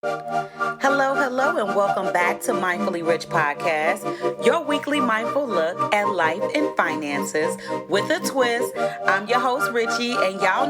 Hello, and welcome back to Mindfully Rich Podcast, your weekly mindful look at life and finances with a twist. I'm your host, RichE, and y'all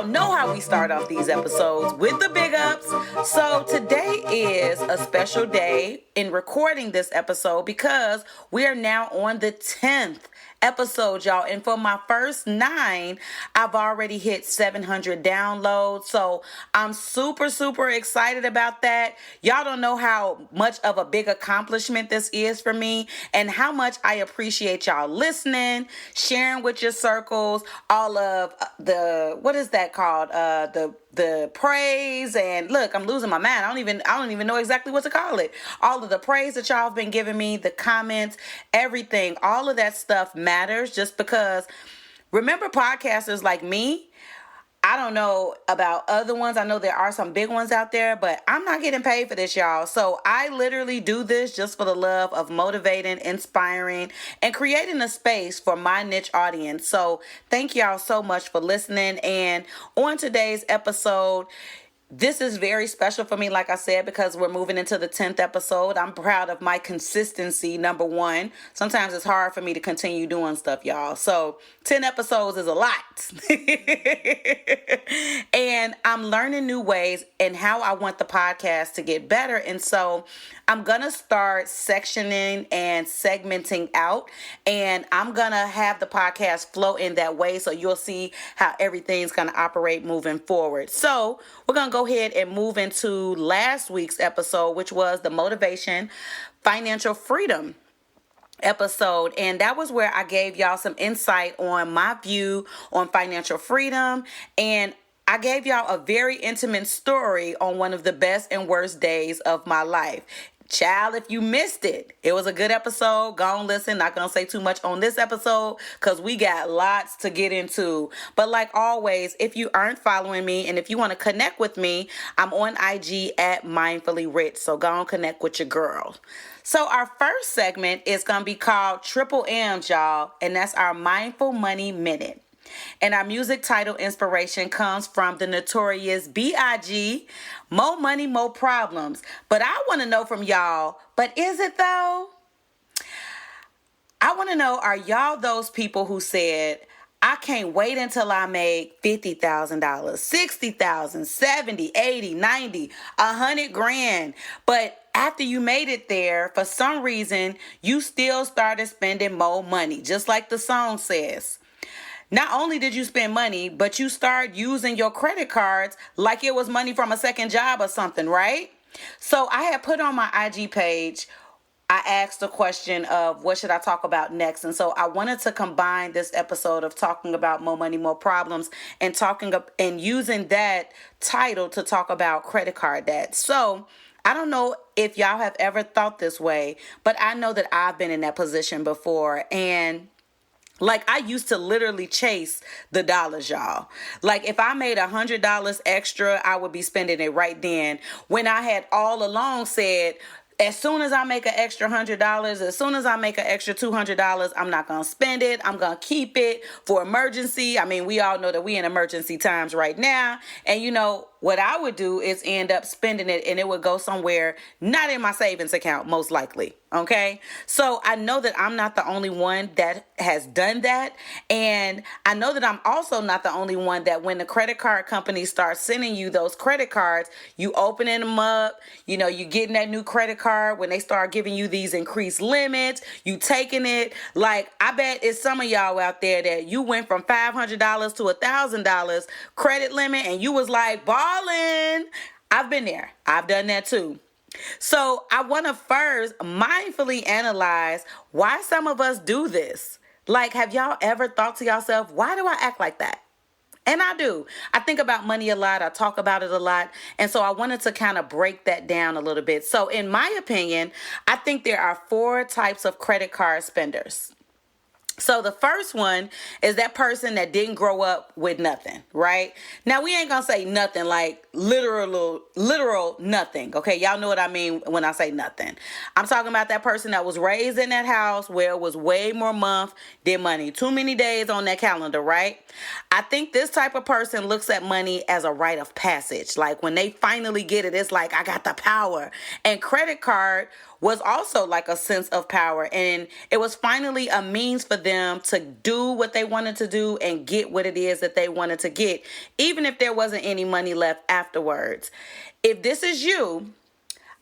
know how we start off these episodes with the big ups. So today is a special day in recording this episode because we are now on the 10th episode, y'all. And for my first 9, I've already hit 700 downloads. So I'm super excited about that. Y'all don't know how much of a big accomplishment this is for me and how much I appreciate y'all listening, sharing with your circles, all of what is that called? The praise, and look, I'm losing my mind. I don't even know exactly what to call it. All of the praise that y'all have been giving me, the comments, everything, all of that stuff matters just because remember, podcasters like me, I don't know about other ones. I know there are some big ones out there, but I'm not getting paid for this, y'all. So I literally do this just for the love of motivating, inspiring, and creating a space for my niche audience. So thank y'all so much for listening. And on today's episode, this is very special for me, like I said, because we're moving into the 10th episode. I'm proud of my consistency, number one. Sometimes it's hard for me to continue doing stuff, y'all. So 10 episodes is a lot. And I'm learning new ways and how I want the podcast to get better. And so I'm going to start sectioning and segmenting out. And I'm going to have the podcast flow in that way. So you'll see how everything's going to operate moving forward. So we're going to go ahead and move into last week's episode, which was the motivation, financial freedom episode. And that was where I gave y'all some insight on my view on financial freedom. And I gave y'all a very intimate story on one of the best and worst days of my life. Child, if you missed it, it was a good episode. Go and listen. Not going to say too much on this episode because we got lots to get into. But like always, if you aren't following me and if you want to connect with me, I'm on IG at Mindfully Rich. So go and connect with your girl. So our first segment is going to be called Triple M's, y'all. And that's our Mindful Money Minute. And our music title inspiration comes from the notorious B.I.G., More Money, More Problems. But I want to know from y'all, but is it though? I want to know, are y'all those people who said, I can't wait until I make $50,000, $60,000, $70,000, $80,000, $90,000, $100,000. But after you made it there, for some reason, you still started spending more money, just like the song says. Not only did you spend money, but you start using your credit cards like it was money from a second job or something, right? So I had put on my IG page, I asked the question of what should I talk about next? And so I wanted to combine this episode of talking about more money, more problems and using that title to talk about credit card debt. So I don't know if y'all have ever thought this way, but I know that I've been in that position before. And like, I used to literally chase the dollars, y'all. Like, if I made $100 extra, I would be spending it right then. When I had all along said, as soon as I make an extra $100, as soon as I make an extra $200, I'm not going to spend it. I'm going to keep it for emergency. I mean, we all know that we in emergency times right now. And you know, what I would do is end up spending it and it would go somewhere not in my savings account, most likely. Okay. So I know that I'm not the only one that has done that. And I know that I'm also not the only one that when the credit card company starts sending you those credit cards, you opening them up, you know, you getting that new credit card when they start giving you these increased limits, you taking it. Like, I bet it's some of y'all out there that you went from $500 to $1,000 credit limit and you was like, ballin'. I've been there. I've done that too. So I want to first mindfully analyze why some of us do this. Like, have y'all ever thought to yourself, why do I act like that? And I do. I think about money a lot. I talk about it a lot. And so I wanted to kind of break that down a little bit. So in my opinion, I think there are 4 types of credit card spenders. So the first one is that person that didn't grow up with nothing, right? Now we ain't gonna say nothing like literal nothing. Okay, y'all know what I mean when I say nothing. I'm talking about that person that was raised in that house where it was way more month than money. Too many days on that calendar, right? I think this type of person looks at money as a rite of passage. Like when they finally get it, it's like I got the power. And credit card was also like a sense of power, and it was finally a means for them to do what they wanted to do and get what it is that they wanted to get, even if there wasn't any money left afterwards. If this is you,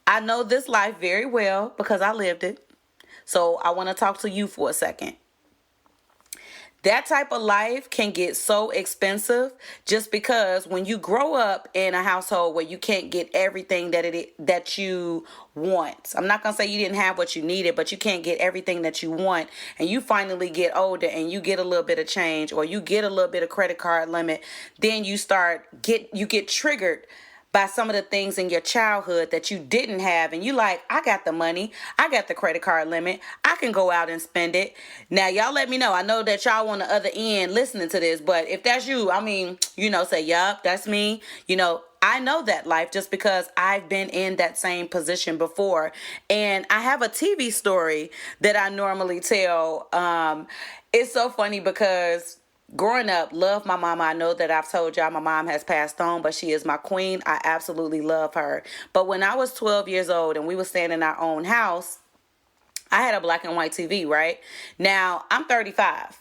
I know this life very well because I lived it. So I want to talk to you for a second. That type of life can get so expensive just because when you grow up in a household where you can't get everything that you want. I'm not going to say you didn't have what you needed, but you can't get everything that you want, and you finally get older and you get a little bit of change or you get a little bit of credit card limit, then you get triggered by some of the things in your childhood that you didn't have, and you like, I got the money, I got the credit card limit, I can go out and spend it. Now y'all let me know. I know that y'all on the other end listening to this, but if that's you, I mean, say, yup, that's me. I know that life just because I've been in that same position before. And I have a TV story that I normally tell. It's so funny because growing up, love my mama. I know that I've told y'all my mom has passed on, but she is my queen. I absolutely love her. But when I was 12 years old and we were staying in our own house, I had a black and white TV, right? Now, I'm 35.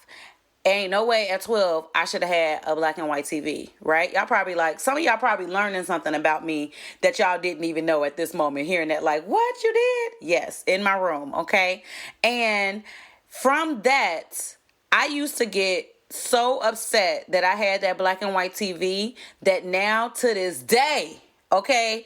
Ain't no way at 12 I should have had a black and white TV, right? Y'all probably some of y'all probably learning something about me that y'all didn't even know at this moment, hearing that like, what, you did? Yes, in my room, okay? And from that, I used to get so upset that I had that black and white TV that now to this day, okay,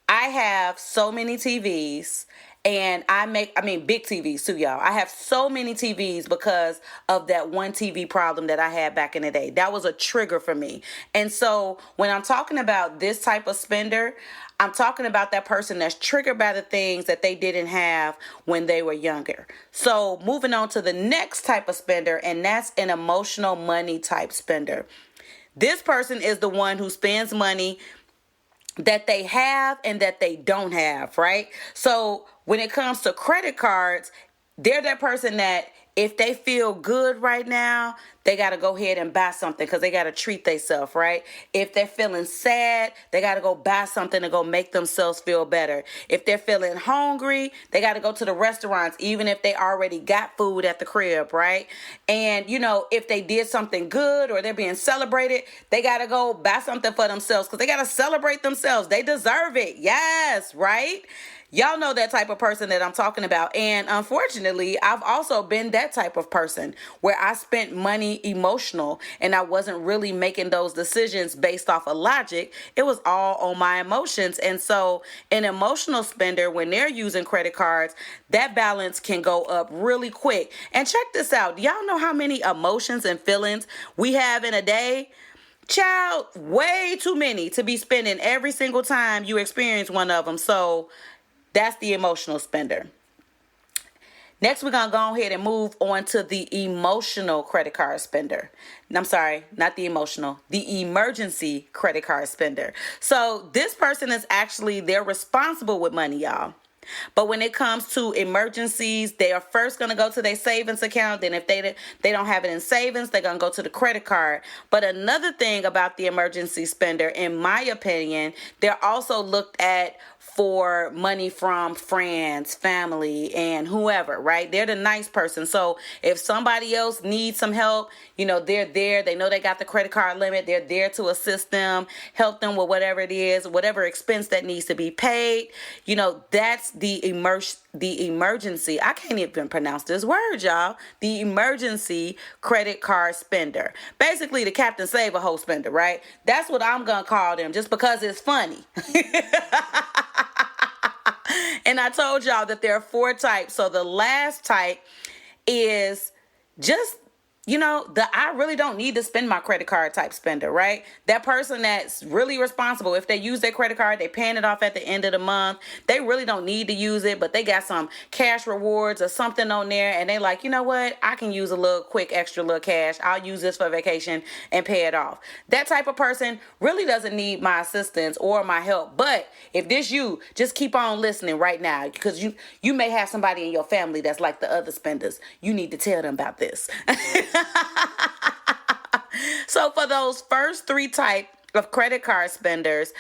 I have so many TVs. And big TVs too, y'all. I have so many TVs because of that one TV problem that I had back in the day. That was a trigger for me. And so when I'm talking about this type of spender, I'm talking about that person that's triggered by the things that they didn't have when they were younger. So moving on to the next type of spender, and that's an emotional money type spender. This person is the one who spends money that they have and that they don't have, right? So when it comes to credit cards, they're that person that if they feel good right now, they got to go ahead and buy something because they got to treat themselves, right? If they're feeling sad, they got to go buy something to go make themselves feel better. If they're feeling hungry, they got to go to the restaurants, even if they already got food at the crib, right? And, if they did something good or they're being celebrated, they got to go buy something for themselves because they got to celebrate themselves. They deserve it. Yes, right? Y'all know that type of person that I'm talking about. And unfortunately, I've also been that type of person where I spent money emotional and I wasn't really making those decisions based off of logic. It was all on my emotions. And so an emotional spender, when they're using credit cards, that balance can go up really quick. And check this out. Y'all know how many emotions and feelings we have in a day? Child, way too many to be spending every single time you experience one of them. So that's the emotional spender. Next, we're going to go ahead and move on to the emotional credit card spender. I'm sorry, not the emotional, the emergency credit card spender. So this person is they're responsible with money, y'all. But when it comes to emergencies, they are first going to go to their savings account. Then if they don't have it in savings, they're going to go to the credit card. But another thing about the emergency spender, in my opinion, they're also looked at for money from friends, family, and whoever, right? They're the nice person. So if somebody else needs some help, they're there. They know they got the credit card limit. They're there to assist them, help them with whatever it is, whatever expense that needs to be paid. That's the emergency. I can't even pronounce this word, y'all. The emergency credit card spender. Basically, the Captain Save-A-Ho spender, right? That's what I'm going to call them just because it's funny. And I told y'all that there are 4 types. So the last type is just I really don't need to spend my credit card type spender, right? That person that's really responsible. If they use their credit card, they paying it off at the end of the month. They really don't need to use it, but they got some cash rewards or something on there. And they like, you know what? I can use a little quick extra little cash. I'll use this for vacation and pay it off. That type of person really doesn't need my assistance or my help. But if this you, just keep on listening right now, because you may have somebody in your family that's like the other spenders. You need to tell them about this. So for those first three type of credit card spenders,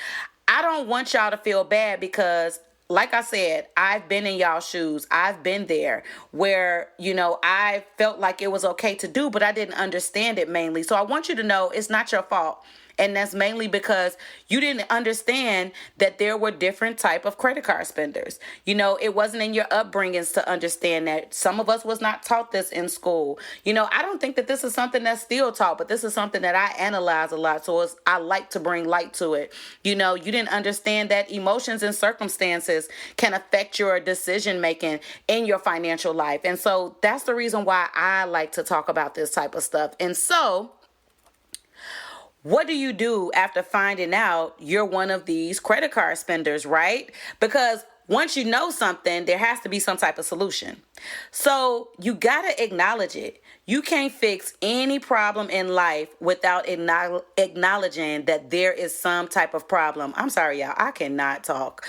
I don't want y'all to feel bad because, like I said, I've been in y'all's shoes. I've been there where, I felt like it was okay to do, but I didn't understand it mainly. So I want you to know it's not your fault. And that's mainly because you didn't understand that there were different type of credit card spenders. It wasn't in your upbringings to understand that. Some of us was not taught this in school. I don't think that this is something that's still taught, but this is something that I analyze a lot. So I like to bring light to it. You didn't understand that emotions and circumstances can affect your decision making in your financial life. And so that's the reason why I like to talk about this type of stuff. And so, what do you do after finding out you're one of these credit card spenders, right? Because once you know something, there has to be some type of solution. So you got to acknowledge it. You can't fix any problem in life without acknowledging that there is some type of problem. I'm sorry, y'all. I cannot talk.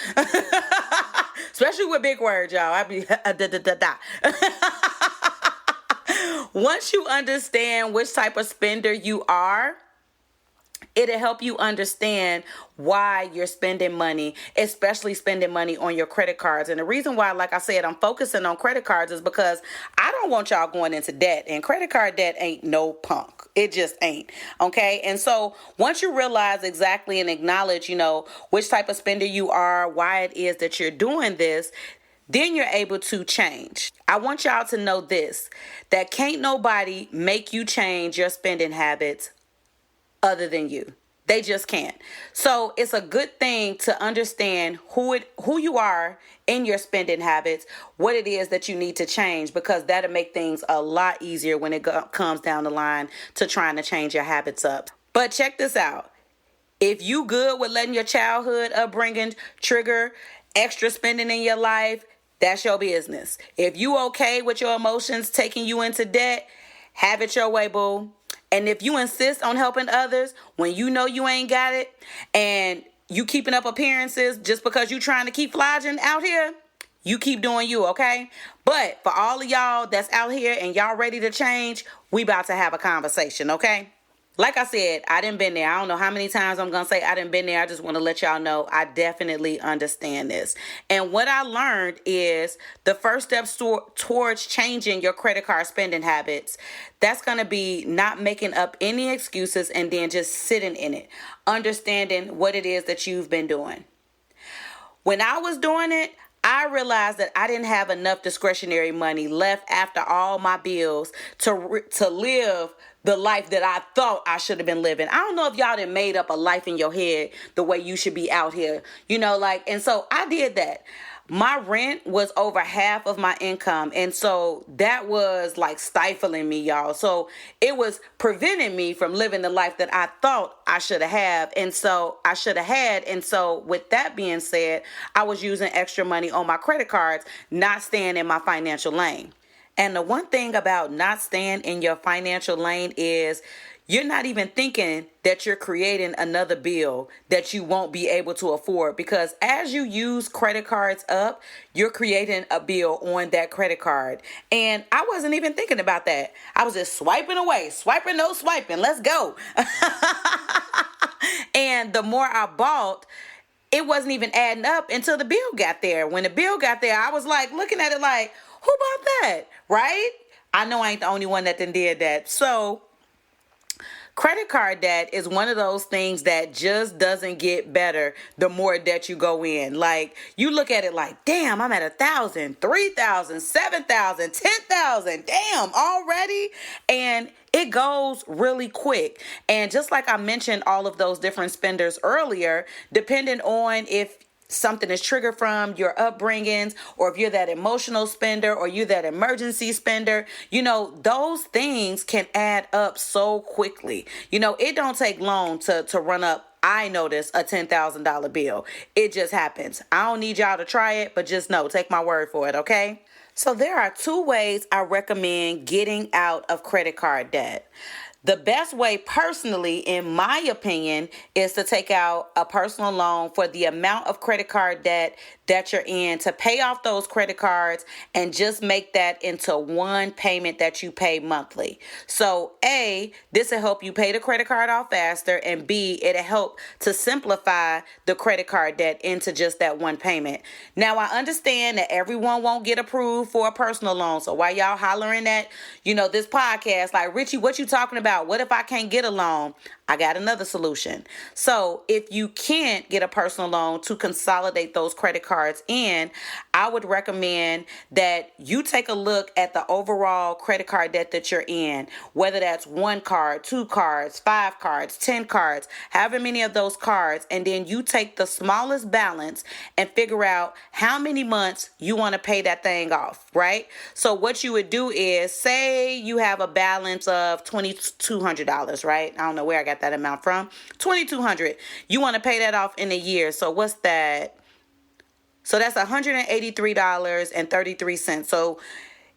Especially with big words, y'all. I be Once you understand which type of spender you are, it'll help you understand why you're spending money, especially spending money on your credit cards. And the reason why, like I said, I'm focusing on credit cards is because I don't want y'all going into debt. And credit card debt ain't no punk. It just ain't. Okay. And so once you realize exactly and acknowledge, which type of spender you are, why it is that you're doing this, then you're able to change. I want y'all to know this, that can't nobody make you change your spending habits other than you. They just can't. So it's a good thing to understand who you are in your spending habits, what it is that you need to change, because that'll make things a lot easier when it comes down the line to trying to change your habits up. But check this out. If you good with letting your childhood upbringing trigger extra spending in your life, that's your business. If you okay with your emotions taking you into debt, have it your way, boo. And if you insist on helping others when you know you ain't got it and you keeping up appearances just because you trying to keep flogging out here, you keep doing you, okay? But for all of y'all that's out here and y'all ready to change, we about to have a conversation, okay? Like I said, I done been there. I don't know how many times I'm going to say I done been there. I just want to let y'all know I definitely understand this. And what I learned is the first step towards changing your credit card spending habits, that's going to be not making up any excuses and then just sitting in it, understanding what it is that you've been doing. When I was doing it, I realized that I didn't have enough discretionary money left after all my bills to live the life that I thought I should have been living. I don't know if y'all done made up a life in your head the way you should be out here, and so I did that. My rent was over half of my income. And so that was like stifling me, y'all. So it was preventing me from living the life that I thought I should have. And so I should have had. And so with that being said, I was using extra money on my credit cards, not staying in my financial lane. And the one thing about not staying in your financial lane is you're not even thinking that you're creating another bill that you won't be able to afford, because as you use credit cards up, you're creating a bill on that credit card. And I wasn't even thinking about that. I was just swiping away, swiping, no swiping. Let's go. And the more I bought, it wasn't even adding up until the bill got there. When the bill got there, I was like looking at it like, who bought that? Right? I know I ain't the only one that did that. So credit card debt is one of those things that just doesn't get better the more debt you go in. Like, you look at it like, damn, I'm at 1,000, 3,000, 7,000, 10,000. Damn, already? And it goes really quick. And just like I mentioned all of those different spenders earlier, depending on if something is triggered from your upbringings, or if you're that emotional spender or you're that emergency spender, those things can add up so quickly. It don't take long to run up, I notice, a $10,000 bill. It just happens. I don't need y'all to try it, but just know, take my word for it, okay? So there are two ways I recommend getting out of credit card debt. The best way, personally, in my opinion, is to take out a personal loan for the amount of credit card debt that you're in, to pay off those credit cards and just make that into one payment that you pay monthly. So A, this will help you pay the credit card off faster, and B, it'll help to simplify the credit card debt into just that one payment. Now, I understand that everyone won't get approved for a personal loan. So while y'all hollering at, this podcast, like, Richie, what you talking about? What if I can't get a loan? I got another solution. So if you can't get a personal loan to consolidate those credit cards in, I would recommend that you take a look at the overall credit card debt that you're in, whether that's 1 card, 2 cards, 5 cards, 10 cards, however many of those cards, and then you take the smallest balance and figure out how many months you want to pay that thing off, right? So what you would do is, say you have a balance of $2,200, right? I don't know where I got that amount from. $2,200. You want to pay that off in a year. So what's that? So that's $183.33. So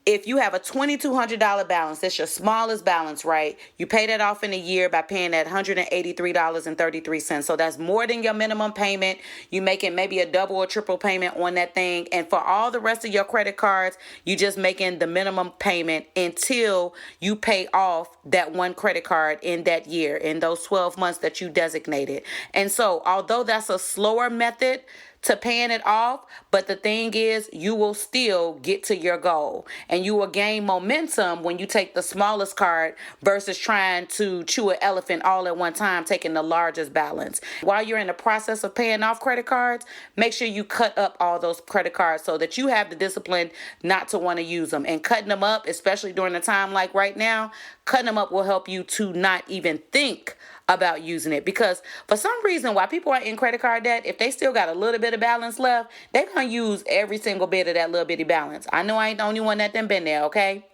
if you have a $2,200 balance, that's your smallest balance, right? You pay that off in a year by paying that $183.33. So that's more than your minimum payment. You making maybe a double or triple payment on that thing. And for all the rest of your credit cards, you just making the minimum payment until you pay off that one credit card in that year, in those 12 months that you designated. And so although that's a slower method to paying it off, but the thing is, you will still get to your goal, and you will gain momentum when you take the smallest card versus trying to chew an elephant all at one time, taking the largest balance. While you're in the process of paying off credit cards, make sure you cut up all those credit cards so that you have the discipline not to want to use them. And cutting them up, especially during a time like right now, cutting them up will help you to not even think about using it, because for some reason, while people are in credit card debt, if they still got a little bit of balance left, they're going to use every single bit of that little bitty balance. I know I ain't the only one that done been there, okay?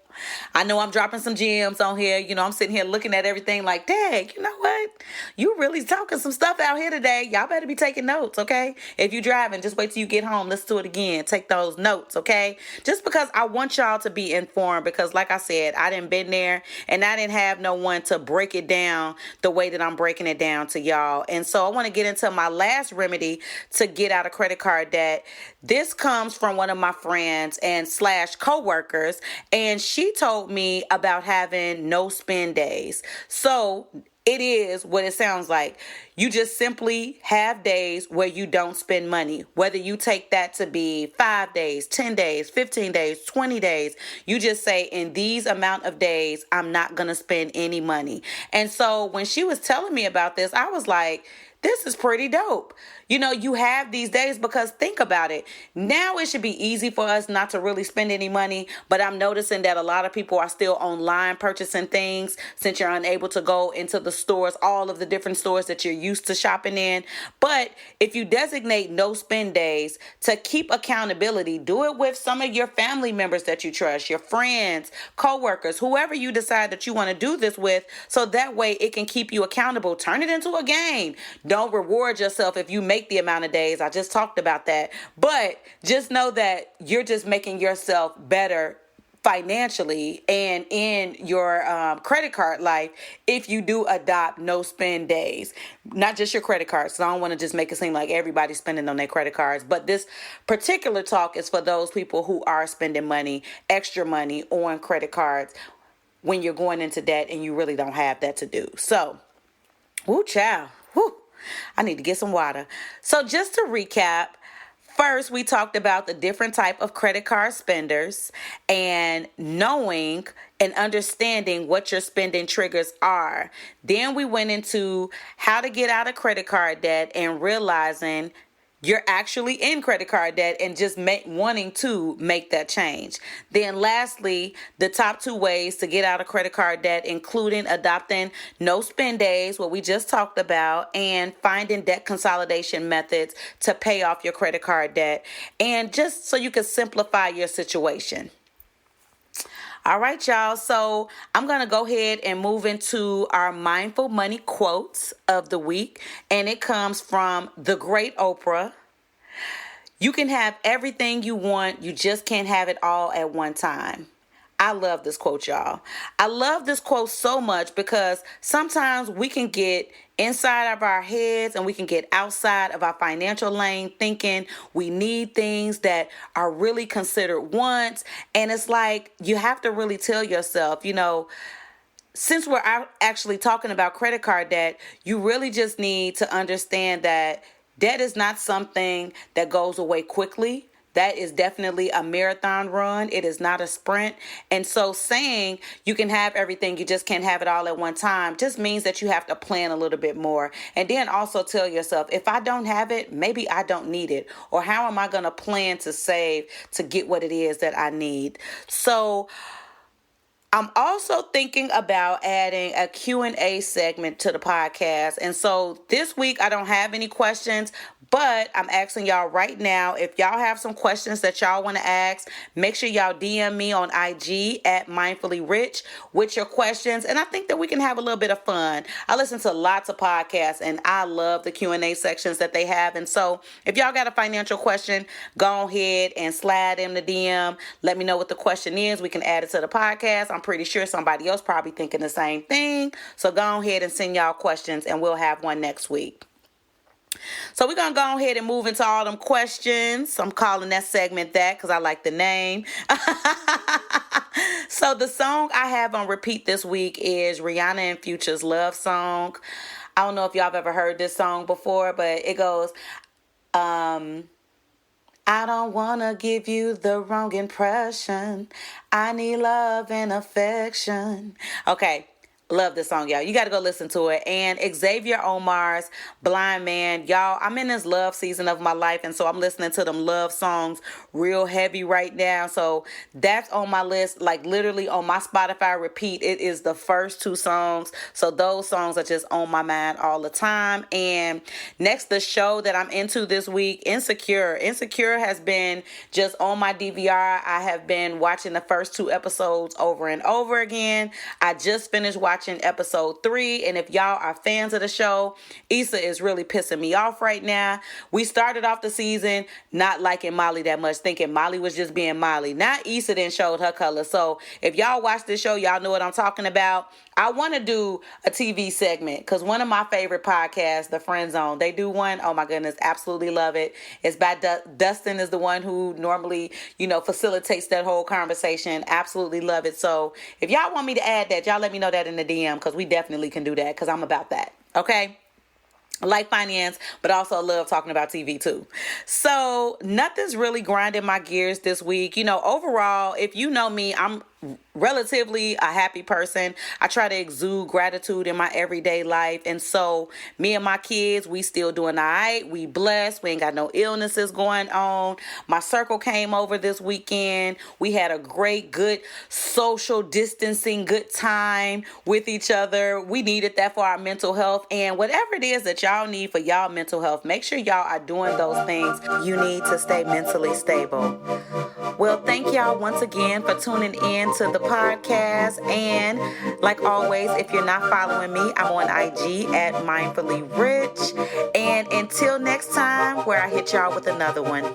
I know I'm dropping some gems on here. I'm sitting here looking at everything like, dang, you know what? You really talking some stuff out here today. Y'all better be taking notes, okay? If you're driving, just wait till you get home. Listen to it again. Take those notes, okay? Just because I want y'all to be informed, because like I said, I didn't been there and I didn't have no one to break it down the way that I'm breaking it down to y'all. And so I want to get into my last remedy to get out of credit card debt. This comes from one of my friends and / coworkers, and she told me about having no spend days. So it is what it sounds like. You just simply have days where you don't spend money, whether you take that to be 5 days, 10 days, 15 days, 20 days. You just say, in these amount of days, I'm not going to spend any money. And so when she was telling me about this, I was like, this is pretty dope. You have these days, because think about it. Now it should be easy for us not to really spend any money, but I'm noticing that a lot of people are still online purchasing things since you're unable to go into the stores, all of the different stores that you're used to shopping in. But if you designate no spend days to keep accountability, do it with some of your family members that you trust, your friends, coworkers, whoever you decide that you want to do this with, so that way it can keep you accountable. Turn it into a game. Don't reward yourself if you make the amount of days. I just talked about that. But just know that you're just making yourself better financially and in your credit card life if you do adopt no spend days. Not just your credit cards. So I don't want to just make it seem like everybody's spending on their credit cards. But this particular talk is for those people who are spending money, extra money on credit cards when you're going into debt and you really don't have that to do. So, woo child. Woo. I need to get some water. So just to recap, first, we talked about the different type of credit card spenders and knowing and understanding what your spending triggers are. Then we went into how to get out of credit card debt and realizing you're actually in credit card debt and just wanting to make that change. Then lastly, the top 2 ways to get out of credit card debt, including adopting no spend days, what we just talked about, and finding debt consolidation methods to pay off your credit card debt, and just so you can simplify your situation. All right, y'all. So I'm going to go ahead and move into our mindful money quotes of the week. And it comes from the great Oprah. You can have everything you want. You just can't have it all at one time. I love this quote, y'all. I love this quote so much because sometimes we can get inside of our heads and we can get outside of our financial lane thinking we need things that are really considered wants. And it's like you have to really tell yourself, since we're actually talking about credit card debt, you really just need to understand that debt is not something that goes away quickly. That is definitely a marathon run. It is not a sprint. And so saying you can have everything, you just can't have it all at one time, just means that you have to plan a little bit more. And then also tell yourself, if I don't have it, maybe I don't need it. Or how am I going to plan to save to get what it is that I need? So I'm also thinking about adding a Q&A segment to the podcast. And so this week I don't have any questions, but I'm asking y'all right now, if y'all have some questions that y'all want to ask, make sure y'all DM me on IG at MindfullyRich with your questions. And I think that we can have a little bit of fun. I listen to lots of podcasts and I love the Q&A sections that they have. And so if y'all got a financial question, go ahead and slide in the DM. Let me know what the question is. We can add it to the podcast. I'm pretty sure somebody else probably thinking the same thing. So go ahead and send y'all questions and we'll have one next week. So we're going to go ahead and move into all them questions. I'm calling that segment that because I like the name. So the song I have on repeat this week is Rihanna and Future's Love Song. I don't know if y'all have ever heard this song before, but it goes, I don't want to give you the wrong impression. I need love and affection. Okay. Love this song, y'all. You got to go listen to it. And Xavier Omar's Blind Man. Y'all, I'm in this love season of my life, and so I'm listening to them love songs real heavy right now. So that's on my list, like literally on my Spotify repeat. It is the first 2 songs. So those songs are just on my mind all the time. And next, the show that I'm into this week, Insecure. Insecure has been just on my DVR. I have been watching the first 2 episodes over and over again. I just finished watching episode 3, and if y'all are fans of the show, Issa is really pissing me off right now. We started off the season not liking Molly that much, thinking Molly was just being Molly. Now Issa then showed her color. So if y'all watch this show, y'all know what I'm talking about. I want to do a TV segment because one of my favorite podcasts, The Friend Zone, they do one. Oh my goodness, absolutely love it. It's by Dustin is the one who normally, facilitates that whole conversation. Absolutely love it. So if y'all want me to add that, y'all let me know that in the DM because we definitely can do that because I'm about that. Okay. I like finance, but also love talking about TV too. So nothing's really grinding my gears this week. Overall, if you know me, I'm relatively a happy person. I try to exude gratitude in my everyday life. And so me and my kids, we still doing all right. We blessed. We ain't got no illnesses going on. My circle came over this weekend. We had a great, good social distancing, good time with each other. We needed that for our mental health. And whatever it is that y'all need for y'all mental health, make sure y'all are doing those things you need to stay mentally stable. Well, thank y'all once again for tuning in to the podcast. And like always, if you're not following me, I'm on IG at MindfullyRich. And until next time, where I hit y'all with another one.